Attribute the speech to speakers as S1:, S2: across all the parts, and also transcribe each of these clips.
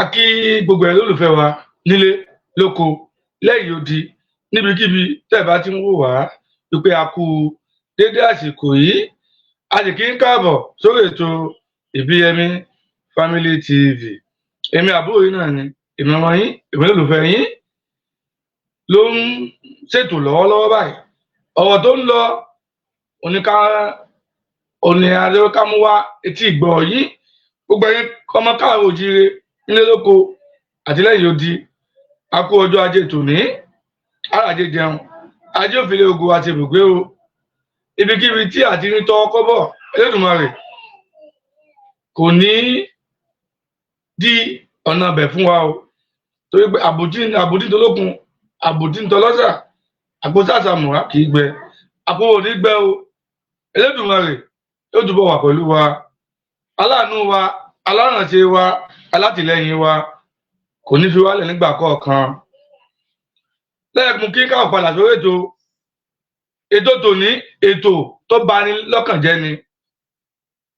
S1: A kí gbogbo ẹ̀ lólùfẹ́ wa nílé lóko lẹ́yìn odi níbikíbi tẹ́ bá ti ń wò wá wípé a kú dédé àsìkò yìí. A sì kí ń káàbọ̀ sórí ètò Ìbíyẹmí Family TV. Èmi àbúrò yín náà ni, èmi ọmọ yín, èmi lólùfẹ́ yín ló ń ṣètò lọ́wọ́lọ́wọ́ báyìí. Ọ̀rọ̀ tó ń lọ òní adéwọ́kámú wá etí ìgbọ́ yín. Gbogbo ẹ̀yin ọmọ káàárọ̀ oòjíire nílé lóko àti lẹ́yìn odi, a kú ọjọ́ ajé tòní, àràjé jẹun, ajé òfìlẹ̀ ogun àti ibùgbé o. Ibikíbi tí àti ní tọ́ kọ́bọ̀ Elédùmarè kò ní dí ọ̀nà bẹ̀ fún wa o. Torí pé àbòdí tolókun, àbòdí tọlọ́sà, àpò sàṣàmùrà kì í gbẹ, àpò òní gbẹ o. Elédùmarè yóò túbọ̀ wà pẹ̀lú wa, aláàánú wa, alárànṣe wa, alátìlẹ́yìn wa kò ní fi wálẹ̀ nígbà kọ̀ọ̀kan. Lẹ́ẹ̀kún kí káwọn padà sórí ètò tòní, ètò tó bani lọ́kàn jẹ́ ni.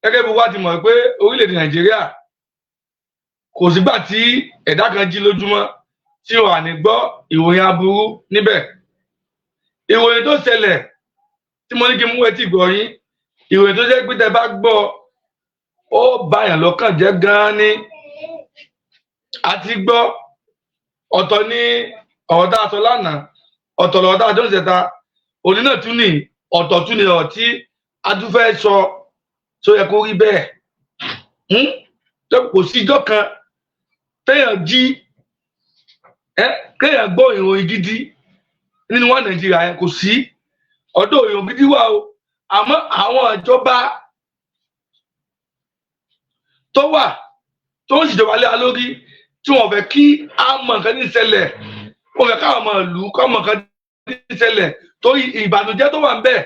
S1: Gẹ́gẹ́ bí wá ti mọ̀ pé orílẹ̀-èdè Nàìjíríà kò sígbà tí ẹ̀dá kan jí lójúmọ́ tí ó wà ní gbọ́ ìròyìn aburú níbẹ̀. Ìròyìn tó ṣẹlẹ̀ tí mo ní kí n mú etí gbọ́ yín, ìròyìn tó jẹ́ pé tẹ́ bá gbọ́ ó báyàn lọ́kàn jẹ́ gan-an ni. Àti gbọ́ ọ̀tọ̀ ní ọ̀rọ̀ tá a sọ lánàá, ọ̀tọ̀ lọ̀rọ̀ tá a jọ ń ṣẹta, òní náà tún ní ọ̀tọ̀ tún ní ọ̀rọ̀ tí a tún fẹ́ sọ tó yẹ kó rí bẹ́ẹ̀. Kò sí ijọ́ kan téèyàn jí kéèyàn gbọ́ ìròyìn gidi nínú wa Nàìjíríà yẹn, kò sí. Ọ̀dọ̀ ìròyìn gidi wà o, àmọ́ àwọn ìjọba tó wà tó ń ṣèjọba lé wa lórí tí wọ́n fẹ́ kí a mọ nǹkan ní ìṣẹ̀lẹ̀, wọ́n fẹ́ káwọn ọmọ ìlú kọ́ mọ nǹkan ní ìṣẹ̀lẹ̀ torí ìbànújẹ́ tó wà ń bẹ̀.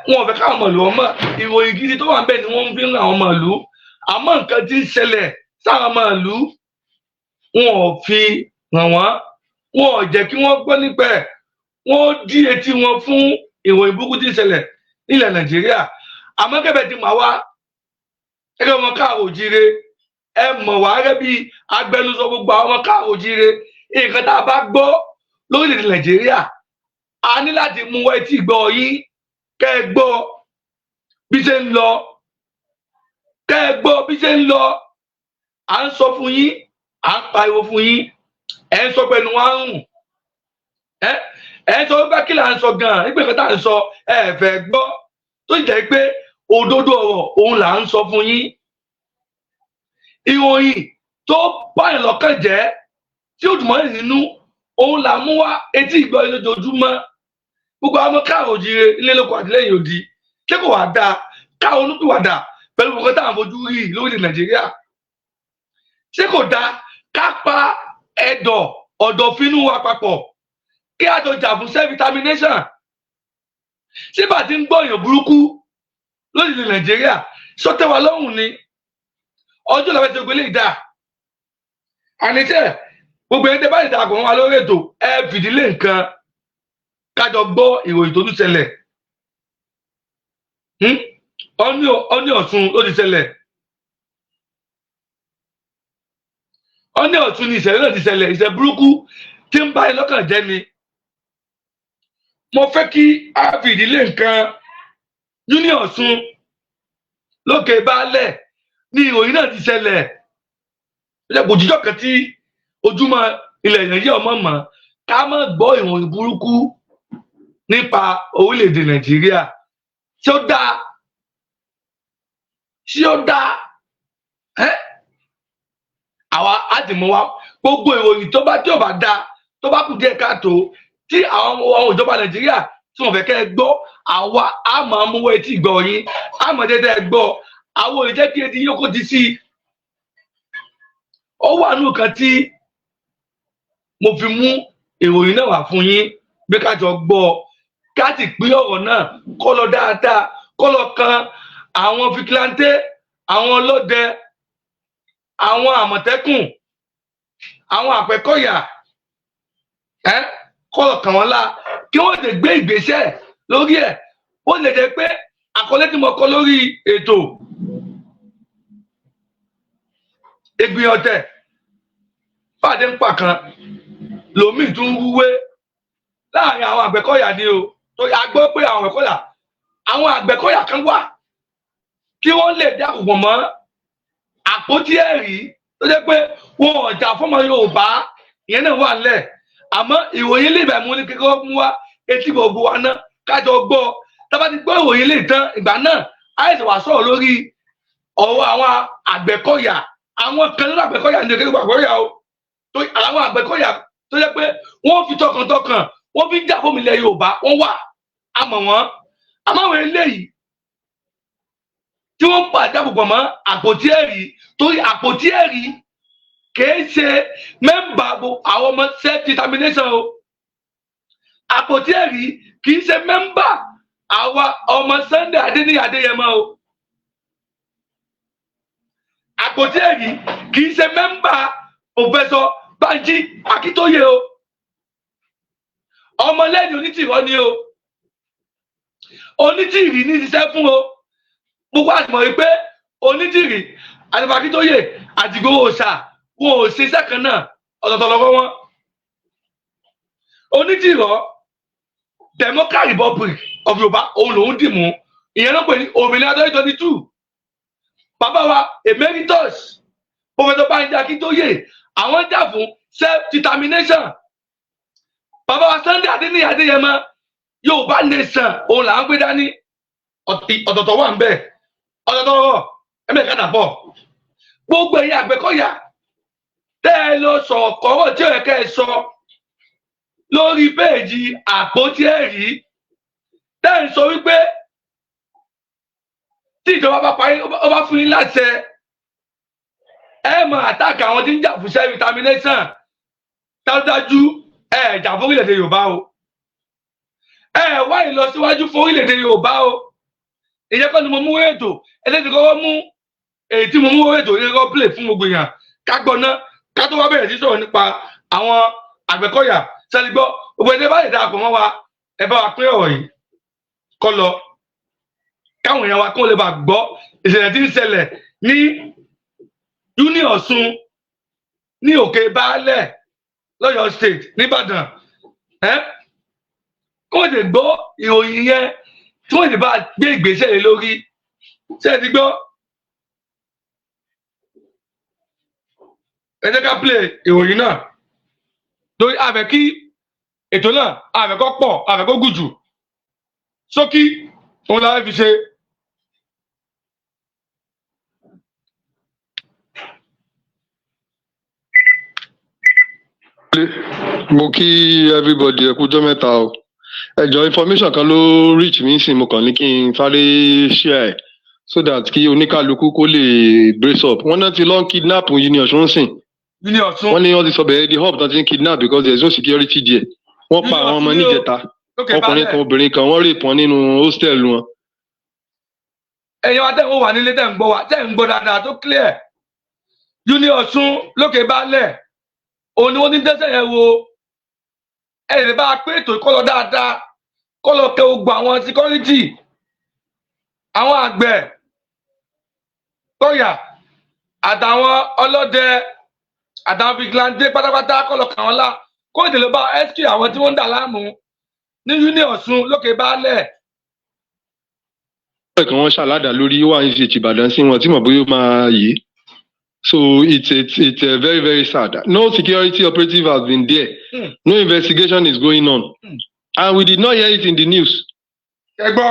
S1: Wọ́n fẹ́ káwọn ọmọ ìlú ọmọ ìròyìn gidi tó wà ń bẹ̀ ni wọ́n fi ń ràn àwọn ọmọ ìlú. Àmọ́ nǹkan tí ń ṣẹlẹ̀ sáwọn ọmọ ìlú wọn ò fi ràn wọ́n, wọn ò jẹ́ kí wọ́n gbọ́ nípa ẹ̀, wọ́n dí etí wọn fún ìròyìn burúkú tí ń ṣẹlẹ̀ nílẹ̀ Nàìjíríà. Àmọ́ kẹ́bẹ̀ ti mà wá gẹ́gẹ́ ọmọ káàárọ̀ oòjíire, ẹ mọ̀ wá gẹ́gẹ́ bí agbẹnusọ gbogbo àwọn ọmọ káàárọ̀ oòjíire. Nǹkan tá a bá gbọ́ lórílẹ̀-èdè Nàìjíríà, a ní láti mú wá etí ìgbọ́ yín, kẹ́ ẹ gbọ́ bí ṣe ń lọ, kẹ́ ẹ gbọ́ bí ṣe ń lọ. À ń sọ fún yín, à ń pariwo fún yín, ẹ ń sọ pé ẹnu wa ń rùn, ẹ ń sọ pé kí là ń sọ gan-an, nígbà kan tá à ń sọ ẹ fẹ́ gbọ́, tó jẹ́ pé òdodo ọ̀rọ̀ òun là ń sọ fún yín. Ìròyìn tó báyìí lọ́kàn jẹ́ tí ó dùn mọ́ nínú òun là mú wá etí ìgbọ́ yín lójoojúmọ́. Gbogbo àwọn káàárọ̀ oòjíire ilé lóko àti lẹ́yìn odi, ṣé kò wá dáa káwọn olùpìwàdà pẹ̀lú gbogbo táwọn fojú rí lórílẹ̀ Nàìjíríà? Ṣé kò dáa ká pa ọ̀dọ̀fínú wa papọ̀ kí a jọ jà fún self-determination? Ṣé bá ti ń gbọ́ èèyàn burúkú lórílẹ̀ Nàìjíríà sọ́tẹ́ wa lọ́rùn ni? Ọjọ́ làwọn ti gbélé ìdá àníṣe gbogbo ẹni tẹ́ bá ìdá àgbọ̀n wa lórí ètò ẹ fìdílé nǹkan kájọ gbọ́ ìròyìn tó tún ṣẹlẹ̀. Ọní Ọ̀ṣun ló ti ṣẹlẹ̀, Ọní Ọ̀ṣun ni ìṣẹ̀lẹ̀ náà ti ṣẹlẹ̀, ìṣẹ̀lẹ̀ burúkú tí ń bá ẹ lọ́kàn jẹ́ ni. Mo fẹ́ kí a fìdílé nǹkan ní Ọ̀ṣun lókè baálẹ̀ ní ìròyìn náà ti ṣẹlẹ̀. Kò jíjọ́ kan tí ojúmọ́ ilẹ̀ Nàìjíríà ọmọ mọ̀ ká má gbọ́ ìròyìn burúkú nípa orílẹ̀-èdè Nàìjíríà. Ṣé ó dáa? Ṣé ó dáa? Àwa á ti mọ̀ wá gbogbo ìròyìn tó bá dáa, tó bá kù díẹ̀ káàtó, tí àwọn ìjọba Nàìjíríà tí wọ́n fẹ́ kẹ́ ẹ gbọ́, àwa á máa mú wá etí ìgbọ́ yín, á máa dédé ẹ gbọ́. Àwọn ò jẹ́ kí etí yín kò ti sí. Ó wà nù kan tí mo fi mú ìròyìn náà wá fún yín bí ká jọ gbọ́, ká sì pín ọ̀rọ̀ náà kó lọ dáadáa, kó lọ kan àwọn fìkìláńtẹ́, àwọn ọlọ́dẹ, àwọn àmọ̀tẹ́kùn, àwọn àpẹ̀kọ̀yà, kó lọ kàn wọ́n lá, kí wọ́n lè gbé ìgbésẹ̀ lórí ẹ̀. Ó lè jẹ́ pé àkọlé tí mo kọ lórí ètò egbin ọ̀tẹ̀ fàdé ń pa kan lòmíì tún wúwé láàrin àwọn Àgbẹ̀kọ̀yà ni o tó a gbọ́ pé àwọn Àgbẹ̀kọ̀yà kan wà kí wọ́n lè dáàbò mọ́ àpótí ẹ̀rí tó jẹ́ pé wọn ò jà fọ́mọ Yorùbá ìyẹn náà wà nílẹ̀ àmọ́ ìròyìn lè bẹ̀ mú ní kíkọ́ mú wá etí gbogbo wa náà kájọ gbọ́ tábà ti gbọ́ ìròyìn lè tán ìgbà náà àìsàn wà sọ̀rọ̀ lórí ọ̀rọ̀ àwọn Àgbẹ̀kọ̀yà àwọn kan nínú Àgbẹ̀kọ̀yà ní kékeré Àgbẹ̀kọ̀yà o tó àwọn Àgbẹ̀kọ̀yà tó jẹ́ pé wọ́n fi tọkàntọkàn wọ́n fi ń jà fún ilẹ̀ Yorùbá wọ́n wà àmọ́ wọn àmọ́ àwọn eléyìí tí wọ́n ń pàdé àpòpọ̀ mọ́ àpótí ẹ̀rí torí àpótí ẹ̀rí kìí ṣe mẹ́mbà àwọn ọmọ self determination o àpótí ẹ̀rí kìí ṣe mẹ́mbà àwọn ọmọ Sunday Adéníyì Adéyẹmọ o àpótí ẹ̀rí kìí ṣe mẹ́mbà Professor Banji Akíntóyè o ọmọlẹ́yìn Onítìrọ ni o Onítìrì ní ṣiṣẹ́ fún o gbogbo àtìmọ̀ wípé Onítìrì àti Akíntóyè àti Ìgbòho Òòṣà wọn ò ṣe iṣẹ́ kan náà ọ̀tọ̀ọ̀tọ̀ lọ́wọ́ wọn Onítìrọ Democratic Republic of Yorùbá òun lòún dì mú ìyẹn ló pè ní òmìnira 2022 bàbá wa emeritus Professor Banji Akíntóyè àwọn jà fún self determination bàbá wa Sunday Adéníyì Adéyẹmọ Yorùbá nation òun là ń gbé dání ọ̀tọ̀ọ̀tọ̀ wà ń bẹ̀ ọ̀tọ̀ọ̀tọ̀ ẹ̀mẹ̀ká dàpọ̀ gbogbo ẹ̀yin Àgbẹ̀kọ̀yà tẹ́ ẹ lọ sọ̀rọ̀ kọ́rọ̀ tí ó yẹ kẹ́ ẹ sọ lórí péèjì àpótí ẹ̀rí tẹ́ ẹ sọ wípé tí ìjọba bá parí ó bá fún yín láṣẹ ẹ máa àtàkì àwọn tí ń jà fún self determination dájúdájú ẹ jà fún orílẹ̀-èdè Yorùbá o ẹ wá ìlọsíwájú fún orílẹ̀-èdè Yorùbá o ìyẹn kọ́ ni mo mú ètò ẹlẹ́sìn kọ́kọ́ mú èyí tí mo mú ètò yẹn kọ́ play fún gbogbo èèyàn ká gbọ́ ná ká tó wá bẹ̀rẹ̀ sí sọ̀rọ̀ nípa àwọn Àgbẹ̀kọ̀yà sẹ́ni gbọ́ gbogbo ẹni bá lè darapọ̀ mọ́ wa ẹ bá wa pín ọ̀rọ̀ yìí kọ́ lọ káwọn èèyàn wa kó lè bá gbọ́ ìṣẹ̀lẹ̀ tí ń ṣẹlẹ̀ ní Uni Ọ̀ṣun ní Òkè Baálẹ̀ lọ́yọ̀ state nìbàdàn kó lè gbọ́ ìròyìn yẹn tí wọ́n lè bá gbé ìgbésẹ̀ lé lórí ṣé ẹ ti gbọ́ ẹ jẹ́ ká play ìròyìn náà lórí àfẹ́ kí ètò náà àfẹ́ kó pọ̀ àfẹ́ kó gùn jù ṣókí òun la fi ṣe.
S2: mo kí everybody ẹ kújọ́ mẹ́ta o ẹjọ information kan ló reach mi sí mo kàn ní kí n sáré share so that kí oníkálukú kó lè brace up wọn náà ti lọ ń kidnap Uni Ọ̀ṣun sìn wọn ní wọn ti sọ bẹ́ẹ̀ the hub náà ti ń kidnap because there is no security there wọn pa àwọn ọmọ níjẹta ọkùnrin kan obìnrin kan wọn rape wọn nínú hostel wọn.
S1: ẹ̀yin wa tẹ́ ń wà nílé tẹ́ ń gbọ́ wa tẹ́ ń gbọ́ dáadáa tó clear Uni Ọ̀ṣun lókè Baálẹ̀ òun ni wọ́n ti ń tẹ́sẹ̀ yẹn wo ẹ lè bá a pé ètò ìkọlọ dáadáa kọlọ kẹ ogun àwọn security àwọn àgbẹ̀ Kọ̀yà àtàwọn ọlọ́dẹ àtàwọn vigilante pátápátá kọlọ kàn wọn lá kó ètò lè bá SQ àwọn tí wọ́n ń dà láàmú ní Uni Ọ̀ṣun lókè Baálẹ̀.
S2: ẹ̀kan wọn ṣàládà lórí wà ní ìṣèjì Ìbàdàn sí wọn tí mo bóyá máa yé. So it's very, very sad. No security operative has been there. No investigation is going on. And we did not hear it in the news.
S1: Ẹ gbọ́,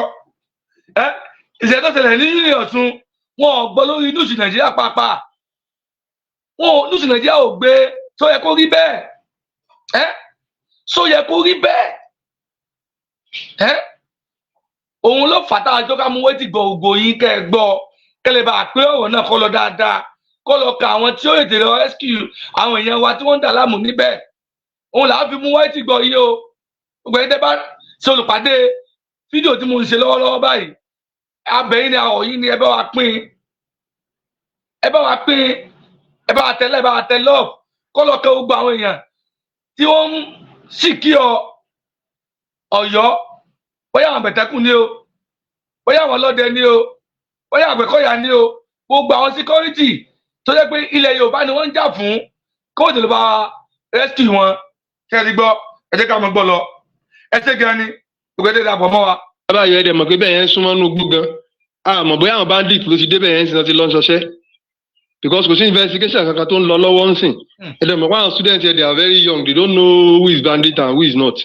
S1: ìṣẹ̀lẹ̀ tó ṣẹlẹ̀ ní Uni Ọ̀ṣun, wọn ò gbọ́ lórí news Nàìjíríà pàápàá. News Nàìjíríà ò gbé só yẹ kó rí bẹ́ẹ̀. Só yẹ kó rí bẹ́ẹ̀. Òun ló fàtà àjọ ká mú wétí gbọ̀ ògbò yín kẹ́ ẹ gbọ́ kẹ́lẹ́ bá pé ọ̀rọ̀ náà kọ́ lọ dáadáa. Kó lọ ka àwọn tí ó ètè lọ rescue àwọn èèyàn wa tí wọ́n ń dà láàmú níbẹ̀ òun là á fi mú wáyé tí gbọ́ yìí o gbogbo ẹni tẹ́ bá ṣe olùpàdé fídíò tí mo ń ṣe lọ́wọ́lọ́wọ́ báyìí abẹ́yìn ni àwọ̀ yìí ni ẹ bá wa pín ẹ bá wa tẹ̀lé ẹ bá wa tẹ̀ lọ́ọ̀ kó lọ ka gbogbo àwọn èèyàn tí wọ́n ń ṣìkì Ọ̀yọ́ bóyá àwọn Àmọ̀tẹ́kùn ni o bóyá àwọn ọlọ́dẹ ni o bóyá Àgbẹ̀kọ̀yà ni o gbogbo àwọn security tó jẹ́ pé ilẹ̀ Yorùbá ni wọ́n ń jà fún kóòtù ló bá rescue wọn kẹ́ ẹ ti gbọ́ ẹ jẹ́ ká mọ̀ gbọ́ lọ ẹ ṣe gan ni ògbẹ́dẹ́ dàpọ̀ mọ́ wa.
S2: bàbá yìí ẹ̀dẹ̀ mọ̀ pé bẹ́ẹ̀ yẹn súnmọ́ nínú gbó gan àmọ́ bóyá àwọn bandit ló ti débẹ̀ yẹn sì ti lọ ṣọṣẹ́ because kò sí investigation kankan tó ń lọ lọ́wọ́ ń sìn ẹ̀dẹ̀ mọ̀ pé àwọn students they are very young they don't know who is bandit and who is not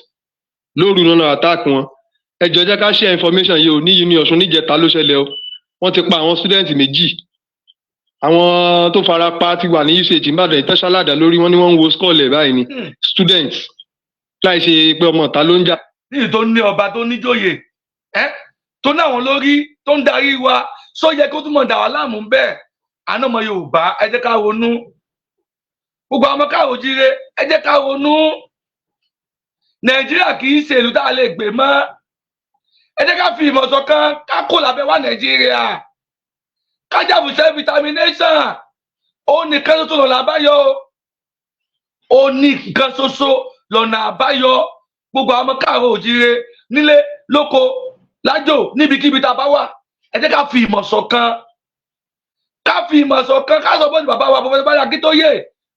S2: lóru náà attack wọn ẹ jọ̀ọ́ jẹ́ ká share information yìí ò ní uni Ọ̀ṣun níjẹta ló ṣẹlẹ̀ o wọ́n ti pa àwọn students méjì àwọn tó fara pa ti wà ní usage Ìbàdàn ìtẹ́sálàdà lórí wọn ni wọ́n ń wo skull ẹ̀ báyìí ni students láì ṣe pé ọmọ ọ̀tá ló ń jà.
S1: níbi tó ní ọba tó níjòyè tó ní àwọn lórí tó ń darí wa sọ yẹ kó túmọ̀ dà wá láàmú bẹ́ẹ̀ àná ọmọ Yorùbá ẹ jẹ́ ká ronú gbogbo àwọn káàró jíire ẹ jẹ́ ká ronú Nàìjíríà kì í ṣe ìlú tá a lè gbé mọ́ ẹ jẹ́ ká fi ìmọ̀ ṣọ̀kan ká kó lábẹ́ wá Nàìjíríà ká jà fún self determination ó nìkan ṣoṣo lọ́nà àbáyọ ó nìkan ṣoṣo lọ́nà àbáyọ gbogbo àwọn káàró jíire nílé lóko lájò níbikíbi tá a bá wà ẹ jẹ́ ká fi ìmọ̀ ṣọ̀kan ká fi ìmọ̀ ṣọ̀kan ká sọ bọ́ọ̀lù bàbá wa Professor Báyọ̀ Akíntóyè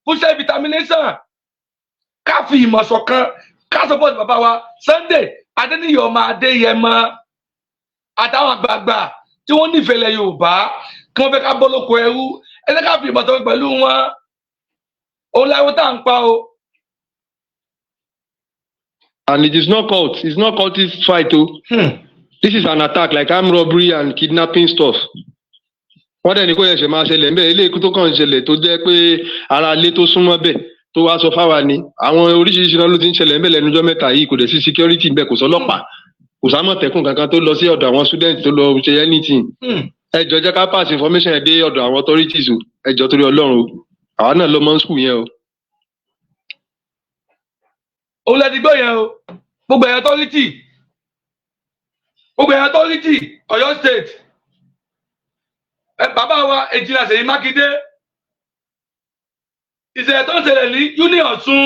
S1: fún self determination ká fi ìmọ̀ ṣọ̀kan ká sọ bọ́ọ̀lù bàbá wa Sunday Adéníyì ọmọ Adéyẹmọ àtàwọn àgbààgbà tí wọ́n nífẹ̀ẹ́ ilẹ̀ Yorùbá kí wọ́n fẹ́ ká bọ́ lóko ẹrú ẹ jẹ́ ká fi ìmọ̀ ṣọ̀kan pẹ̀lú wọn òun láwọn tá à ń pa o.
S2: And it is not cult. It's not cultist fight o. This is an attack like armed robbery and kidnapping stuff. Wọ́n dẹ̀ ní kó ẹ̀ṣẹ̀ máa ṣẹlẹ̀ ńbẹ̀ ilé ikú tó kàn ń ṣẹlẹ̀ tó jẹ́ pé ara ilé tó súnmọ́ bẹ̀ tó wá sọ fáwa ni àwọn oríṣiríṣi náà ló ti ń ṣẹlẹ̀ ńbẹ̀ lẹ́nujọ́ mẹ́ta yìí kò dẹ̀ sí security ńbẹ̀ kò sọ́lọ́pàá kò sámọ̀tẹ́kùn kankan tó lọ sí ọ̀dọ̀ àwọn student tó lọ ṣe anything. Ẹ jọ̀ọ́ jẹ́ ká pass information ẹ̀ dé ọ̀dọ̀ àwọn authorities o ẹ jọ̀ọ́ torí Ọlọ́run o àwa náà lọ mọ́ school yẹn o.
S1: Òun lẹ ti gbọ́ yẹn o gbogbo ẹ̀yàn authority Ọ̀yọ́ state bàbá wa Èjìlá Ṣèyí Mákindé ìṣẹ̀lẹ̀ tó ń ṣẹlẹ̀ ní uni Ọ̀ṣun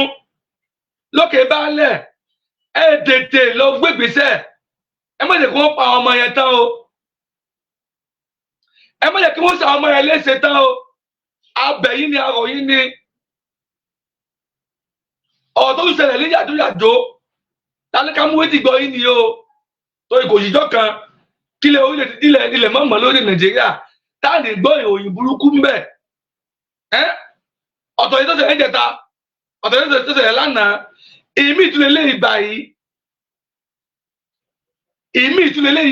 S1: lókè baálẹ̀ ẹ tètè lọ gbégbèsè ẹ má jẹ́ kí wọ́n pa ọmọ yẹn tán o ẹ má jẹ́ kí wọ́n ṣe ọmọ yẹn léṣe tán o abẹ yín ni arọ yín ni ọ̀rọ̀ tó ń ṣẹlẹ̀ ní yàjóyàjó tálíkà mú wéjì gbọ́ yín ni o tó ìkòyíjọ́ kan kílẹ̀ orílẹ̀ ilẹ̀ mọ̀mọ́ lórí Nàìjíríà táàní gbọ́ ìròyìn burúkú ń bẹ̀ ọ̀tọ̀ yìí tó ṣẹlẹ̀ níjẹta ọ̀tọ̀ yìí tó ṣẹlẹ̀ lánàá ìmí ìtúlẹ̀ lé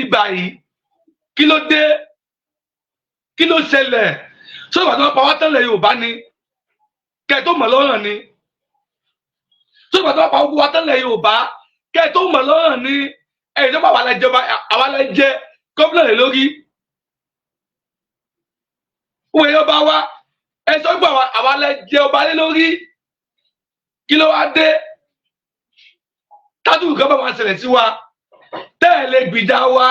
S1: ìgbà yìí kí ló dé kí ló ṣẹlẹ̀ ṣé ìgbà tó wọ́n Pàwà Tàn lẹ̀ Yorùbá ni kẹ́ tó mọ̀ lọ́rùn ni ṣé ìgbà tó wọ́n Pàwà Wón Tàn lẹ̀ Yorùbá kẹ́ tó mọ̀ lọ́rùn ni ẹ̀yìn tó bá àwa lẹ jẹ gómìnà lè lórí òwe ọba wa ẹ sọ pé àwa lẹ jẹ ọba lé lórí kí ló wá dé tátù nǹkan bá wà ṣẹlẹ̀ sí wa tẹ́ẹ̀lẹ̀ gbìjà wa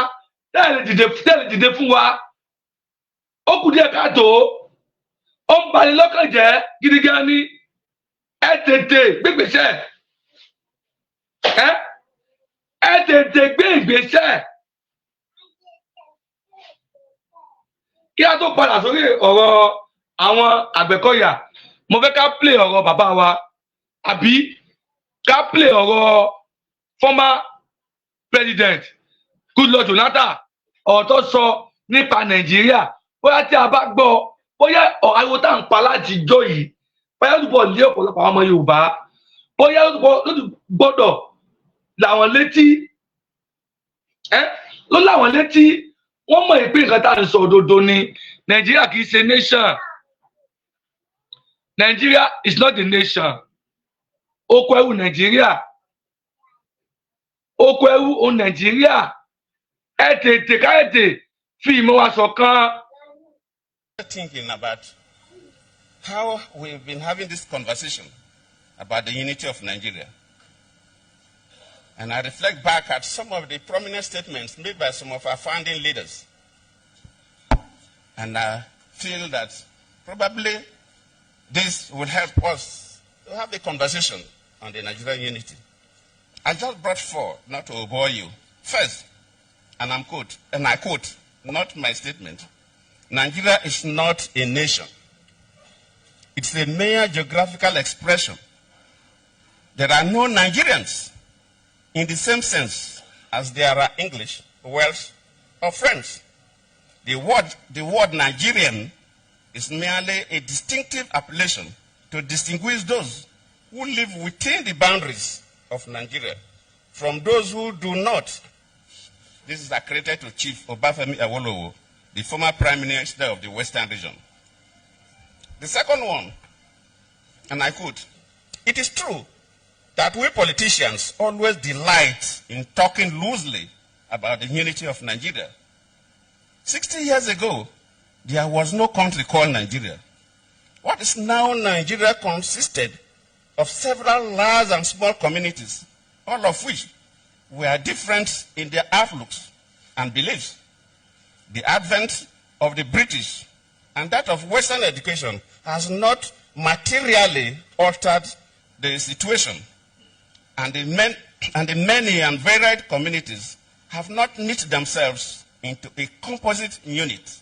S1: tẹ́ẹ̀lẹ̀ dìde fún wa ó kù díẹ̀ káàtó ó ń bani lọ́kàn jẹ́ gidi gan ni ẹ tètè gbégbèsè ẹ tètè gbé ìgbésẹ̀ kí a tó padà sórí ọ̀rọ̀ àwọn Àgbẹ̀kọ̀yà mo fẹ́ ká play ọ̀rọ̀ bàbá wa àbí ká play ọ̀rọ̀ former president Goodluck Jonathan ọ̀rọ̀ tó sọ nípa Nàìjíríà bóyá tí a bá gbọ́ bóyá ariwo tá à ń pa láti jọ yìí bóyá ó túbọ̀ lé ọ̀pọ̀lọpọ̀ àwọn ọmọ Yorùbá bóyá ó gbọ́dọ̀ làwọn létí ló láwọn létí wọ́n mọ̀ ìpín nǹkan tá à ń sọ òdodo ni Nàìjíríà kì í ṣe nation Nigeria is not a nation oko ẹrú Nàìjíríà ẹ tètè káyọ̀tè fi ìmọ̀ wa ṣọ̀kan.
S3: Thinking about how we've been having this conversation about the unity of Nigeria. And I reflect back at some of the prominent statements made by some of our founding leaders. And I feel that probably this will help us to have a conversation on the Nigerian unity. I just brought forth, not to bore you. First, and I quote, not my statement, Nigeria is not a nation. It's a mere geographical expression. There are no Nigerians in the same sense as there are English, Welsh, or French. The word Nigerian is merely a distinctive appellation to distinguish those who live within the boundaries of Nigeria from those who do not. This is accredited to Chief Obafemi Awolowo, the former Prime Minister of the Western region. The second one, and I quote, "It is true that we politicians always delight in talking loosely about the unity of Nigeria. 60 years ago, there was no country called Nigeria. What is now Nigeria consisted of several large and small communities, all of which were different in their outlooks and beliefs. The advent of the British and that of Western education has not materially altered the situation, and the many and varied communities have not knit themselves into a composite unit."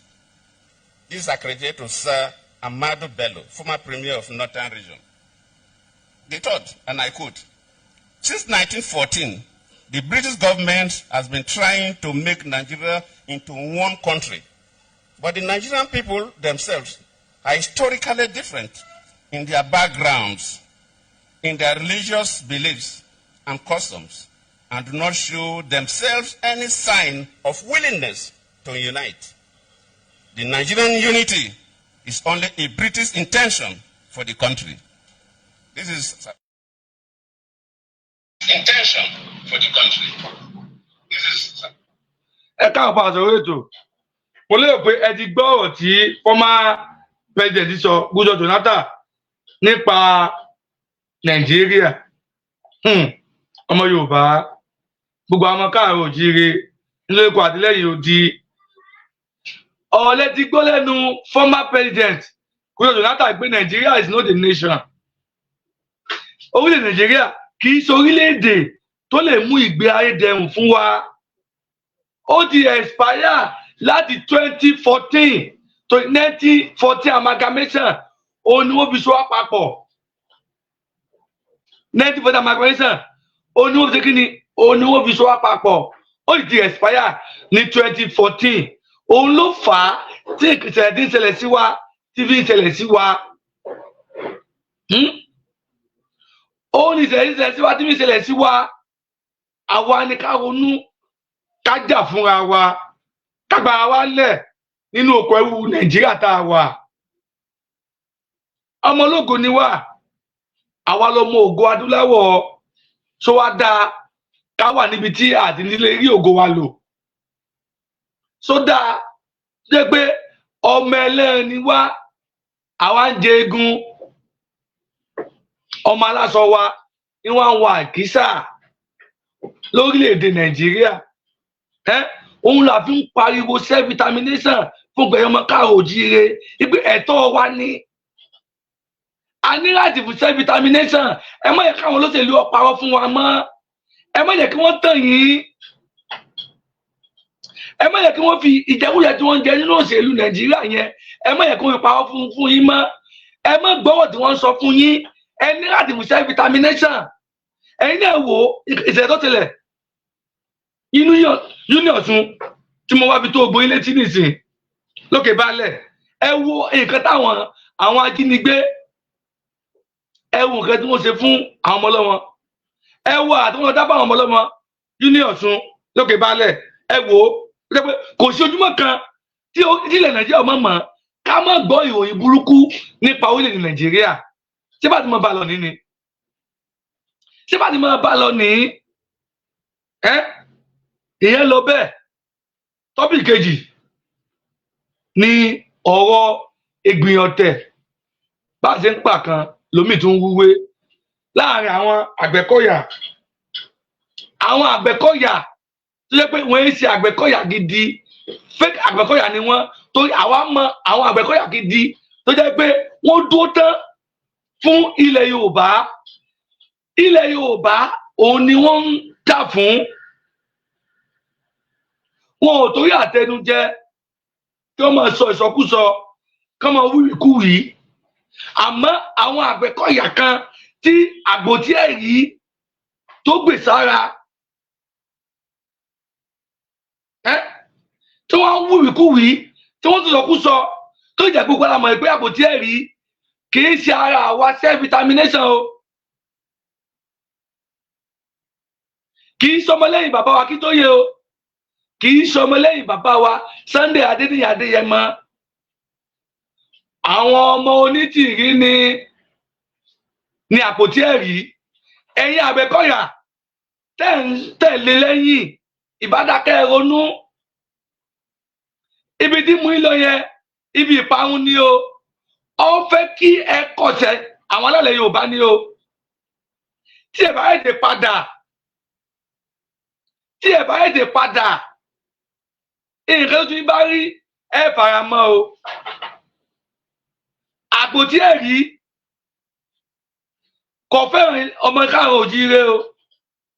S3: This is accredited to Sir Amadu Bello, former Premier of Northern Region. The third, and I quote, "Since 1914, the British government has been trying to make Nigeria into one country, but the Nigerian people themselves are historically different in their backgrounds, in their religious beliefs and customs, and do not show themselves any sign of willingness to unite. The Nigerian unity is only a British intention for the country." This is intention for the country. This is.
S1: Ẹ káàbọ̀ àsọ̀rọ̀ ètò. Mo lérò pé ẹ ti gbọ́ ọ̀rọ̀ tí former president sọ Goodluck Jonathan nípa Nàìjíríà. Ọmọ Yorùbá, gbogbo àwọn káàárọ̀ oòjíire nílé ẹ̀kọ́ àtìlẹ́yìn odi. Ọ̀rọ̀ lẹ ti gbọ́ lẹ́nu former president Goodluck Jonathan pé Nigeria is not a nation. Orílẹ̀ Nàìjíríà kì í ṣe orílẹ̀-èdè tó lè mú ìgbé ayé dẹrùn fún wa. Ó ti expire láti 2014 to 1914 amalgamation. Òun ni wọ́n fi so wá papọ̀. 1914 amalgamation. Òun ni wọ́n fi ṣe kí ni? Òun ni wọ́n fi so wá papọ̀. Ó ti expire ní 2014. Òun ló fà á tí ìṣẹ̀lẹ̀ tí ń ṣẹlẹ̀ sí wa tí fi ń ṣẹlẹ̀ sí wa. Òun ni ìṣẹ̀lẹ̀ tí ń ṣẹlẹ̀ sí wa tí fi ń ṣẹlẹ̀ sí wa. Àwa ni ká ronú, ká jà fúnra wa, ká gbára wa lẹ̀ nínú oko ẹrú Nàìjíríà tá a wà. Ọmọ ológo ni wá. Àwa lọmọ ògo adúláwọ̀. So wá dáa ká wà níbi tí àti nílé rí ògo wa lò. So dáa jẹ́ pé ọmọ ẹlẹ́ran ni wá. Àwa ń jẹ egun. Ọmọ aláṣọ wa ni wọ́n ń wọ àkísà lórílẹ̀-èdè Nàìjíríà. Òun la fi ń pariwo self-determination fún gbẹ̀yìn ọmọ káàárọ̀ oòjíire. Ipe ẹ̀tọ́ wa ni. A ní láti fún self-determination. Ẹ má yẹ káwọn olóṣèlú ọ̀parọ́ fún wa mọ́. Ẹ má yẹ kí wọ́n tàn yín. Ẹ má yẹ kí wọ́n fi ìjẹkújẹ tí wọ́n ń jẹ nínú òṣèlú Nàìjíríà yẹn. Ẹ má yẹ kí wọ́n fi parọ́ fún yín mọ́. Ẹ má gbọ́wọ́ tí wọ́n ń sọ fún yín. Ẹ ní láti fún self-determination. Ẹ̀yin náà wò ìṣẹ̀lẹ̀ tó tilẹ̀. Union Ọ̀ṣun tí mo wá fi tó gbóyin létí nìsín lókè balẹ̀. Ẹ wo nǹkan táwọn ajínigbé. Ẹ wo nǹkan tí wọ́n ṣe fún àwọn ọmọ ọlọ́mọ. Ẹ wo àtúntò dábàá àwọn ọmọ ọlọ́mọ Union Ọ̀ṣun lókè balẹ̀. Ẹ wo kò sí ojúmọ́ kan tí ilẹ̀ Nàìjíríà ọmọ mọ̀ ká má gbọ́ ìròyìn burúkú nípa orílẹ̀-èdè Nàìjíríà. Ṣé bá ti mọ bá lọ ní ni? Ṣé bá ti mọ bá lọ ní? Ìyẹn lọ bẹ́ẹ̀. Tọ́pì kejì ni ọ̀rọ̀ ìgbìyànjẹ́ bá a ṣe ń pa kan lómi tó ń wúwé láàrin àwọn Àgbẹ̀kọ̀yà. Àwọn Àgbẹ̀kọ̀yà tó jẹ́ pé wọ́n ń ṣe Àgbẹ̀kọ̀yà gidi, fake Àgbẹ̀kọ̀yà ni wọ́n, torí àwa mọ àwọn Àgbẹ̀kọ̀yà gidi tó jẹ́ pé wọ́n dúró tán fún ilẹ̀ Yorùbá. Ilẹ̀ Yorùbá òun ni wọ́n ń jà fún. Wọn ò torí àtẹnujẹ kí wọ́n máa sọ ìsọkúsọ, kí wọ́n máa wíwìkúwì, àmọ́ àwọn Àgbẹ̀kọ̀yà kan tí àgbòtí ẹ̀rí tó gbè sára tí wọ́n ń wúwìkúwì tí wọ́n tún sọ kú sọ tó jẹ́ gbogbo àmọ́ pé àgbòtí ẹ̀rí kì í ṣe ara àwa self determination o, kì í ṣọmọlẹ́yìn bàbá wa Akíntóyè o, kì í ṣọmọlẹ́yìn bàbá wa Sunday Adéníyì Adéyẹmọ. Àwọn ọmọ onítìrí ni àpótí ẹ̀rí. Ẹ̀yin Àgbẹ̀kọ̀yà tẹ̀lé lẹ́yìn ìbádàkẹ́ ronú. Ibi tí mú ìlọ yẹn ibi ìparun ni o. Ó fẹ́ kí ẹ kọsẹ̀ àwọn alálẹ̀ Yorùbá ni o. Tí ẹ bá èdè padà nǹkan tó tún bá rí ẹ fara mọ́ o. Àpótí ẹ̀rí kò fẹ́ràn ọmọ káàrọ̀ òjíire o,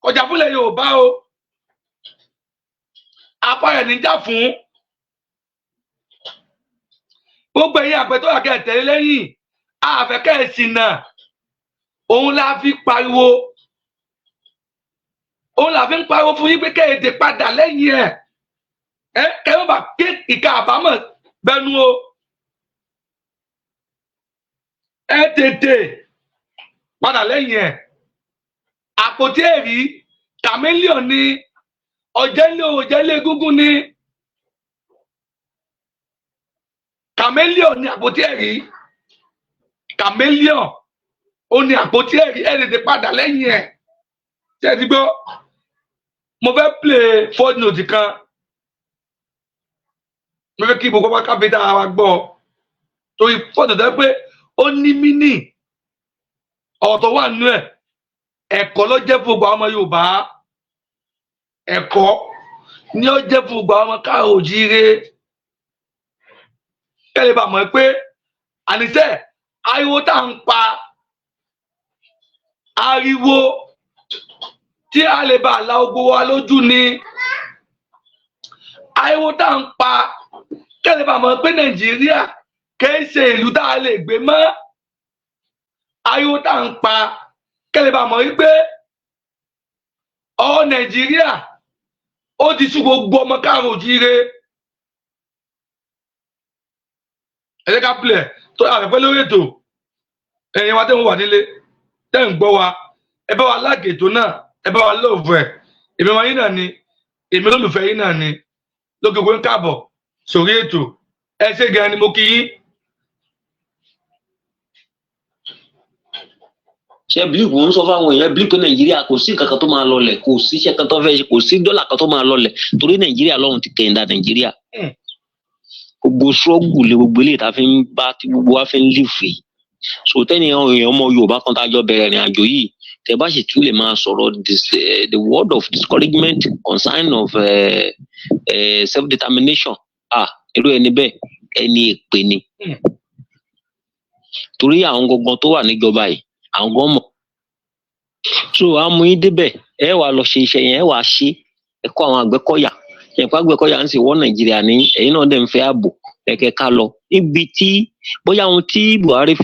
S1: kọjá fúnlẹ̀ Yorùbá o, apá rẹ̀ níjà fún gbogbo ẹ̀yin Àgbẹ̀kọ̀yà kẹtẹ̀lé lẹ́yìn àfẹ́kẹ́ ẹ̀sìn náà. Òun la fi pariwo fún yín pé kẹ́ẹ̀dẹ̀ padà lẹ́yìn ẹ̀ kẹ́ẹ̀ bá ké ìka àbámọ̀ bẹnu o. Ẹ tètè padà lẹ́yìn ẹ̀. Àpótí ẹ̀rí chameleon ni, ọ̀jẹ̀lé egúngún ni, chameleon ni àpótí ẹ̀rí, chameleon ó ní àpótí ẹ̀rí. Ẹ tètè padà lẹ́yìn ẹ̀. Ṣé ẹ ti gbọ́? Mo fẹ́ play voice note kan, mo fẹ́ kí gbogbo wa káfíńtà wa gbọ́ torí voice note pé ó ní mínì ọ̀tọ̀ wà nínú ẹ̀. Ẹ̀kọ́ ló jẹ́ fún gbogbo ọmọ Yorùbá, ẹ̀kọ́ ni ó jẹ́ fún gbogbo ọmọ káàrọ̀ òjíire. Kẹ́lẹ́ bá mọ̀ pé àníṣe ariwo tá à ń pa, ariwo tí a lè bá la ogbó wa lójú ni. Ariwo tá à ń pa kẹ́lẹ́ bá mọ̀ pé Nàìjíríà kìí ṣe ìlú tá a lè gbé mọ́. Ariwo tá à ń pa kẹ́lẹ́ bá mọ̀ wípé ọ̀rọ̀ Nàìjíríà ó ti sú gbogbo ọmọ káàrọ̀ òjíire. Ẹ jẹ́ ká pilẹ̀ tó àfẹ́fẹ́ lórí ètò. Ẹ̀yin wa tẹ́ ń wà nílé tẹ́ ń gbọ́ wa, ẹ bá wa láàgì ètò náà, ẹ bá wa lóòfù ẹ̀. Èmi ọmọ yín náà ni, èmi olólùfẹ́ yín náà ni. Lókè gbé ń káàbọ̀ sórí ètò. Ẹ ṣé gan ni mo kí yín.
S4: Ṣé bílíìfù ń sọ fáwọn èèyàn bílíìfù pé Nàìjíríà kò sí nǹkan kan tó máa lọlẹ̀, kò sí iṣẹ́ kan tó fẹ́ ṣe, kò sí dọ́là kan tó máa lọlẹ̀ torí Nàìjíríà lọ́run ti kẹ̀yìndà Nàìjíríà. Gbogbo ṣọ́ọ̀gù lé gbogbo eléyìí tá a fi ń bá tí gbogbo wa fi ń lífèé. So tẹ́ni èèyàn ọmọ Yorùbá kan tá a jọ bẹ̀rẹ̀ ìrìn àjò yìí tẹ́ bá sì tún lè máa sọ̀rọ̀ the word of discouragement concern of self determination irú ẹni bẹ́ẹ̀ ẹni èpè ni. Torí àwọn gangan tó wà níjọba yìí àwọn gan mọ̀. So àmú yín débẹ̀ ẹ wà lọ ṣe iṣẹ́ yẹn, ẹ wà ṣe ẹ kọ́ àwọn Àgbẹ̀kọ̀yà ẹ̀pá Àgbẹ̀kọ̀yà ń sì wọ́n Nàìjíríà ní ẹ̀yin náà dẹ̀ ń fẹ́ ààbò kẹ̀kẹ́ ká lọ níbi tí bóyá ohun tí Buhari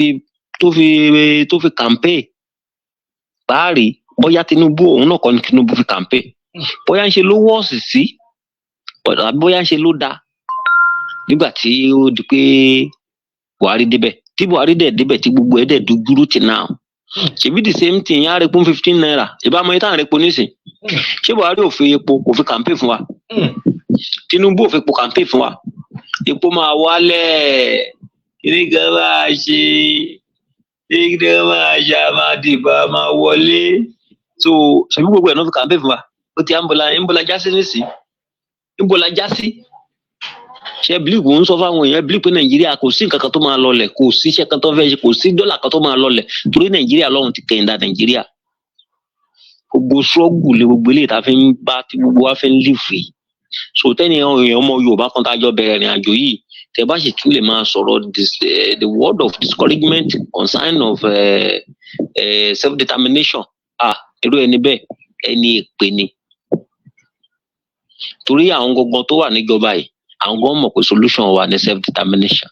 S4: tó fi campaign báàrí bóyá Tinubu òun náà kọ́ ni Tinubu fi campaign bóyá ń ṣe ló wọ́ọ̀sì sí bóyá ń ṣe ló da nígbà tí ó di pé Buhari débẹ̀ tí Buhari dẹ̀ débẹ̀ tí gbogbo ẹ̀ dẹ̀ dúdúró ti náà ṣebí the same thing yẹn àrèpọ̀ 15 naira ìbámu yẹn táwọn àrèpọ̀ nísìn ṣé Buhari ò fi epo kò fi campaign fún wa Tinubu ò fi epo campaign fún wa epo máa wálẹ̀ kíní kan máa ṣe kíní kan máa ṣe máa dìbò máa wọlé so ṣebí gbogbo ẹ̀ náà fi campaign fún wa ó ti ń bọ́lá jásí nísìn ń bọ́lá jásí. Ṣé bílíìfù ń sọ fáwọn èèyàn bílíìfù pé Nàìjíríà kò sí nǹkan kan tó máa lọlẹ̀, kò sí iṣẹ́ kan tó fẹ́ ṣe, kò sí dọ́là kan tó máa lọlẹ̀ torí Nàìjíríà lọ́run ti kẹ̀yìndà Nàìjíríà. Gbogbo ṣọ́ọ̀gù lé gbogbo eléyìí tá a fi ń bá tí gbogbo wa fi ń lífèé. So tẹ́ni èèyàn ọmọ Yorùbá kan tá a jọ bẹ̀rẹ̀ ìrìn àjò yìí tẹ́ bá sì tún lè máa sọ̀rọ̀ the word of discouragement concern of self determination irú ẹni bẹ́ẹ̀ ẹni èpè ni. Torí àwọn gangan tó wà níjọba yìí àwọn gan mọ̀ pé solution wà ní self determination.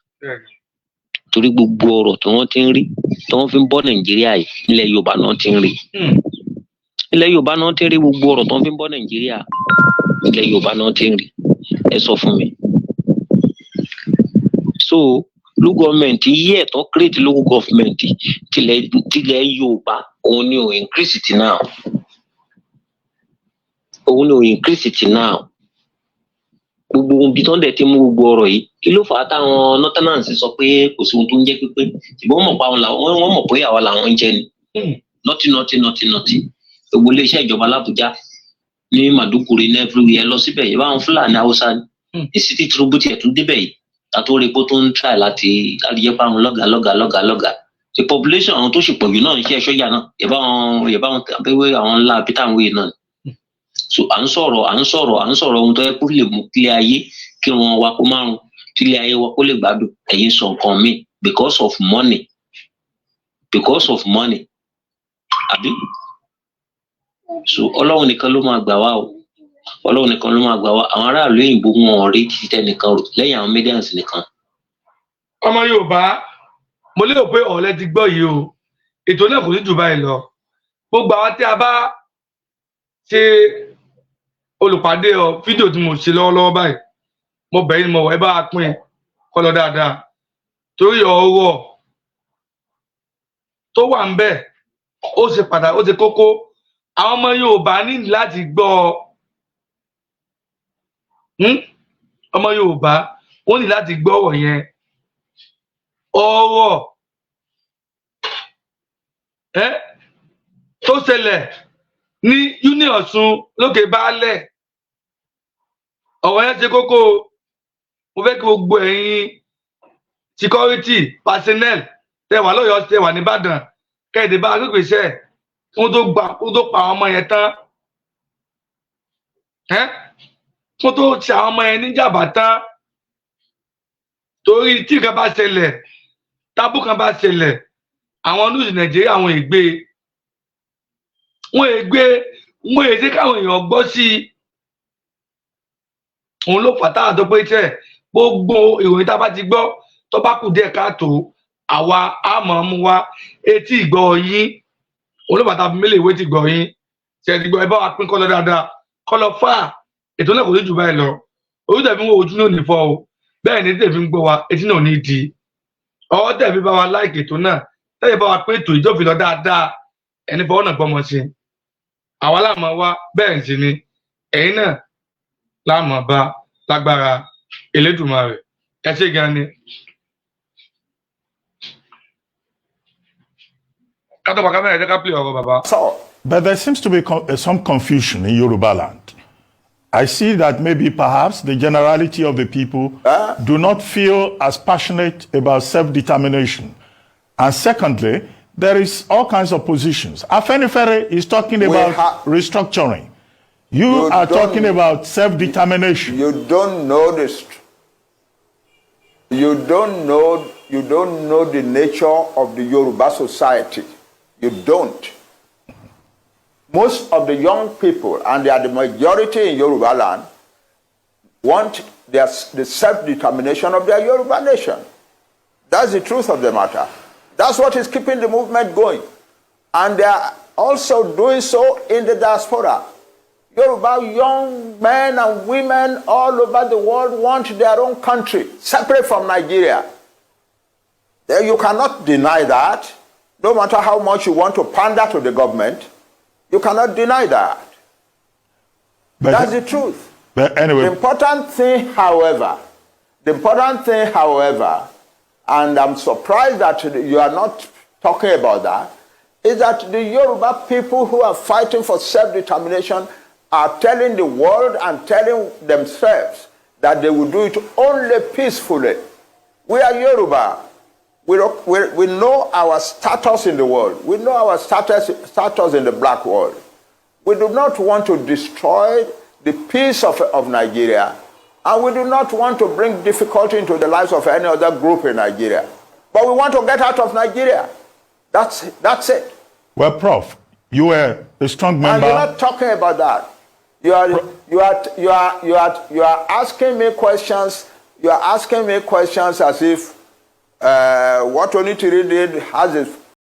S4: torí gbogbo ọ̀rọ̀ tí wọ́n ti ń rí tí wọ́n fi ń bọ́ Nàìjíríà yìí ilẹ̀ Yorùbá náà ti ń rí ilẹ̀ Yorùbá náà ti ń rí gbogbo ọ̀rọ̀ tí wọ́n fi ń bọ́ Nàìjíríà ilẹ̀ Yorùbá náà ti ń rí ẹ sọ fún mi. So local government yí ẹ̀tọ́ create local government tilẹ̀ Yorùbá òun ni ò increase ti now gbogbo ibi tó ń dẹ̀ ti mú gbogbo ọ̀rọ̀ yìí kí ló fà á táwọn northerners sọ pé kò sí ohun tó ń jẹ́ pípé ṣùgbọ́n wọ́n mọ̀ pé àwa làwọn ń jẹ ni nọ́tì gbogbo iléeṣẹ́ ìjọba l'Ábùjá ní Màdúgùrí ní everywhere lọ síbẹ̀ yìí báwọn Fúlàní Haúsá ní city Tinubu tiẹ̀ tún débẹ̀ yìí àtúrò epo tó ń try láti jẹ́ pé àwọn lọ́gàá the population àwọn tó ṣe pọ̀jù náà ń ṣe ẹ̀ṣọ́jà náà yẹ báwọn àbẹ́wé àwọn ńlá peter wé náà so à ń sọ̀rọ̀ ohun tó yẹ kó lè mú kílé ayé kí wọn wa kó márùn kílé ayé wa kó lè gbádùn ẹ̀yin sọ nǹkan míì because of money àbí so Ọlọ́run nìkan ló máa gbà wá àwọn aráàlú òyìnbó wọn ò rí títẹ nìkan lẹ́yìn àwọn medians nìkan.
S1: ọmọ Yorùbá mo lérò pé ọ̀lẹ́ ti gbọ́ yìí o ètò náà kò ní jù báyìí lọ gbogbo àwọn tí a bá ṣe olùpàdé fídíò tí mo ṣe lọ́wọ́lọ́wọ́ báyìí mo bẹ̀ yín mo wọ̀ ẹ bá a pín kọ́ lọ dáadáa torí ọ̀rọ̀ tó wà ń bẹ̀ ó ṣe pàtàkì ó ṣe kókó àwọn ọmọ Yorùbá ní láti gbọ́ ọmọ Yorùbá ó ní láti gbọ́ ọ̀rọ̀ yẹn ọ̀rọ̀ tó ṣẹlẹ̀ ní Union Ọ̀ṣun lókè baálẹ̀ ọ̀rọ̀ yẹn ṣe kókó mo fẹ́ kí gbogbo ẹ̀yin security personnel tẹ́ wà lọ́yọ̀ọ́ tẹ́ wà nìbàdàn kẹ́ẹ̀dé bá agbègbè iṣẹ́ kó tó pa àwọn ọmọ yẹn tán kó tó ṣe àwọn ọmọ yẹn níjàmbá tán torí tí nǹkan bá ṣẹlẹ̀ tábù kan bá ṣẹlẹ̀ àwọn news Nàìjíríà àwọn wọn èdè káwọn èèyàn gbọ́ sí i òun ló fàtà àtọ́ pé tẹ̀ gbogbo ìròyìn tá a bá ti gbọ́ tó bá kù díẹ̀ káàtó àwa á mọ̀ ọ́n mú wa etí ìgbọ́ yín òun ló fàtà mílẹ̀ ìwé ti gbọ́ yín ṣe ti gbọ́ ẹ bá wa pín kọ́lọ́ dáadáa kọ́lọ́ fà ètò náà kò ní jù báyìí lọ orí tẹ̀fí ń wo ojú náà ní fọ́ o bẹ́ẹ̀ ni tẹ̀fí ń gbọ́ wa etí náà ní di ọwọ́ tẹ̀fí bá wa láìkè ètò náà tẹ̀fí bá wa pín ètò ìjọ́fin lọ dáadáa ẹni fọwọ́ náà gbọ́mọ sí àwa láàmú wa bẹ́ẹ̀ sì ni ẹ̀yin náà láàmú bá lágbára Elédùmarè ẹ ṣé gan ni.
S5: So, but there seems to be some confusion in Yoruba land. I see that maybe perhaps the generality of the people do not feel as passionate about self-determination. And secondly, there is all kinds of positions. Afenifere is talking about restructuring. You are talking about self-determination.
S6: You don't know this. You don't know the nature of the Yoruba society. You don't. Most of the young people, and they are the majority in Yoruba land, want the self-determination of their Yoruba nation. That's the truth of the matter. That's what is keeping the movement going. And they are also doing so in the diaspora. Yoruba young men and women all over the world want their own country, separate from Nigeria. You cannot deny that. No matter how much you want to pander to the government, you cannot deny that. But that's the truth.
S5: But anyway.
S6: The important thing, however, and I'm surprised that you are not talking about that, is that the Yoruba people who are fighting for self-determination are telling the world and telling themselves that they will do it only peacefully. We are Yoruba. We know our status in the world. We know our status in the black world. We do not want to destroy the peace of Nigeria, and we do not want to bring difficulty into the lives of any other group in Nigeria. But we want to get out of Nigeria. That's it.
S5: Well, Prof, you were a strong member.
S6: And you're not talking about that. You are asking me questions. You are asking me questions as if What Onitiri did has its